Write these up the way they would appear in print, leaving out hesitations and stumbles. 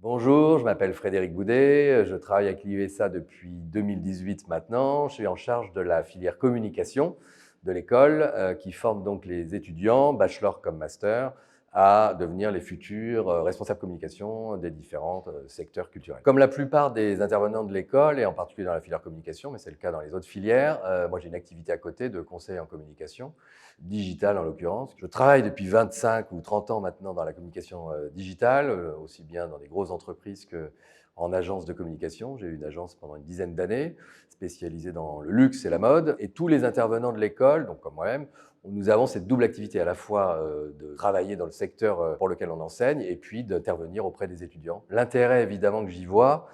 Bonjour, je m'appelle Frédéric Boudet, je travaille avec l'IUSA depuis 2018 maintenant. Je suis en charge de la filière communication de l'école qui forme donc les étudiants, bachelor comme master, à devenir les futurs responsables communication des différents secteurs culturels. Comme la plupart des intervenants de l'école, et en particulier dans la filière communication, mais c'est le cas dans les autres filières, moi j'ai une activité à côté de conseil en communication, digitale en l'occurrence. Je travaille depuis 25 ou 30 ans maintenant dans la communication digitale, aussi bien dans des grosses entreprises qu'en agence de communication. J'ai eu une agence pendant une dizaine d'années, spécialisée dans le luxe et la mode. Et tous les intervenants de l'école, donc comme moi-même, nous avons cette double activité, à la fois de travailler dans le secteur pour lequel on enseigne et puis d'intervenir auprès des étudiants. L'intérêt évidemment que j'y vois,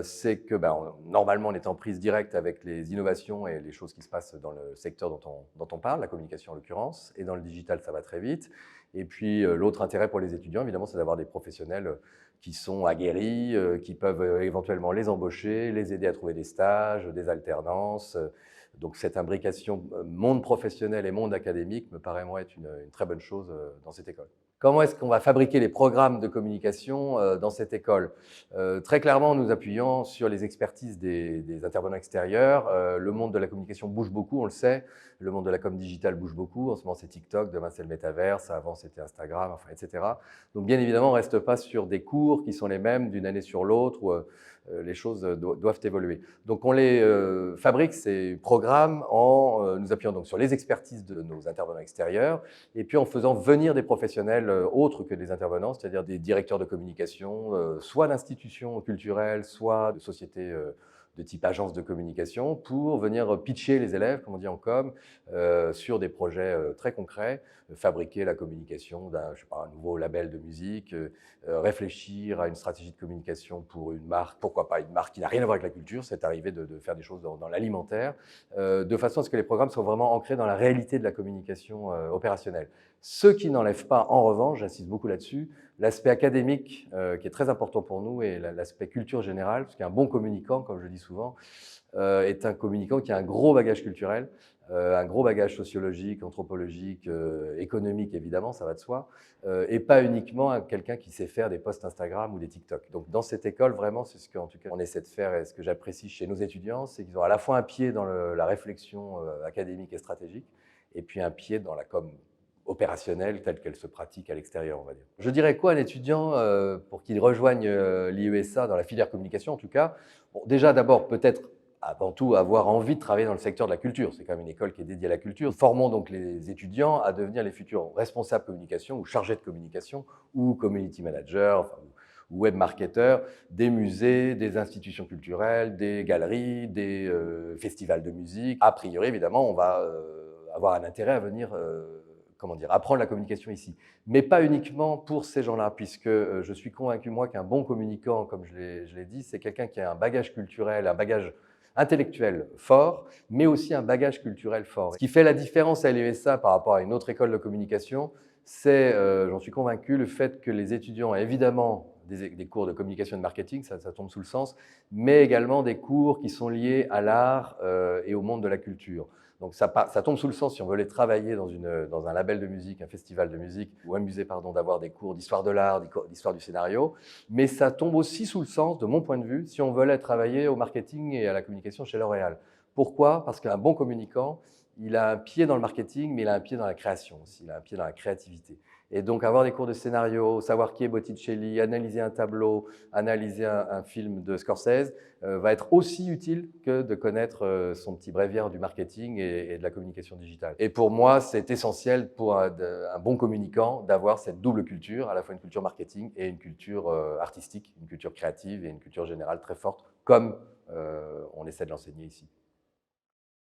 c'est que normalement on est en prise directe avec les innovations et les choses qui se passent dans le secteur dont on parle, la communication en l'occurrence, et dans le digital ça va très vite. Et puis l'autre intérêt pour les étudiants évidemment c'est d'avoir des professionnels qui sont aguerris, qui peuvent éventuellement les embaucher, les aider à trouver des stages, des alternances. Donc cette imbrication monde professionnel et monde académique me paraît moi être une très bonne chose dans cette école. Comment est-ce qu'on va fabriquer les programmes de communication dans cette école? Très clairement, en nous appuyant sur les expertises des intervenants extérieurs. Le monde de la communication bouge beaucoup, on le sait. Le monde de la com digitale bouge beaucoup. En ce moment, c'est TikTok, demain, c'est le métaverse, avant, c'était Instagram, enfin, etc. Donc, bien évidemment, on ne reste pas sur des cours qui sont les mêmes d'une année sur l'autre où les choses doivent évoluer. Donc, on les fabrique, ces programmes, en nous appuyant donc sur les expertises de nos intervenants extérieurs et puis en faisant venir des professionnels autres que des intervenants, c'est-à-dire des directeurs de communication, soit d'institutions culturelles, soit de sociétés de type agence de communication, pour venir pitcher les élèves, comme on dit en com, sur des projets très concrets, fabriquer la communication d'un, je sais pas, un nouveau label de musique, réfléchir à une stratégie de communication pour une marque, pourquoi pas une marque qui n'a rien à voir avec la culture, c'est arrivé de faire des choses dans l'alimentaire, de façon à ce que les programmes soient vraiment ancrés dans la réalité de la communication opérationnelle. Ce qui n'enlève pas, en revanche, j'insiste beaucoup là-dessus, l'aspect académique qui est très important pour nous et l'aspect culture générale, parce qu'un bon communicant, comme je dis souvent, est un communicant qui a un gros bagage culturel, un gros bagage sociologique, anthropologique, économique évidemment, ça va de soi, et pas uniquement quelqu'un qui sait faire des posts Instagram ou des TikTok. Donc dans cette école, vraiment, c'est ce qu'en tout cas on essaie de faire et ce que j'apprécie chez nos étudiants, c'est qu'ils ont à la fois un pied dans la réflexion académique et stratégique, et puis un pied dans la com opérationnelle telle qu'elle se pratique à l'extérieur, on va dire. Je dirais quoi à un étudiant pour qu'il rejoigne l'IESA dans la filière communication en tout cas? Bon, déjà d'abord peut-être avant tout avoir envie de travailler dans le secteur de la culture. C'est quand même une école qui est dédiée à la culture. Formons donc les étudiants à devenir les futurs responsables communication ou chargés de communication ou community managers, enfin, ou web marketeurs des musées, des institutions culturelles, des galeries, des festivals de musique. A priori, évidemment, on va avoir un intérêt à venir comment dire, apprendre la communication ici. Mais pas uniquement pour ces gens-là, puisque je suis convaincu, moi, qu'un bon communicant, comme je l'ai dit, c'est quelqu'un qui a un bagage culturel, un bagage intellectuel fort, mais aussi un bagage culturel fort. Ce qui fait la différence à l'ESA par rapport à une autre école de communication, c'est, j'en suis convaincu, le fait que les étudiants ont évidemment des cours de communication et de marketing, ça tombe sous le sens, mais également des cours qui sont liés à l'art et au monde de la culture. Donc ça tombe sous le sens, si on veut les travailler dans un label de musique, un festival de musique, ou un musée, pardon, d'avoir des cours d'histoire de l'art, d'histoire du scénario, mais ça tombe aussi sous le sens, de mon point de vue, si on veut travailler au marketing et à la communication chez L'Oréal. Pourquoi? Parce qu'un bon communicant, il a un pied dans le marketing, mais il a un pied dans la création aussi, il a un pied dans la créativité. Et donc avoir des cours de scénario, savoir qui est Botticelli, analyser un tableau, analyser un film de Scorsese, va être aussi utile que de connaître son petit bréviaire du marketing et de la communication digitale. Et pour moi, c'est essentiel pour un bon communicant d'avoir cette double culture, à la fois une culture marketing et une culture artistique, une culture créative et une culture générale très forte, comme on essaie de l'enseigner ici.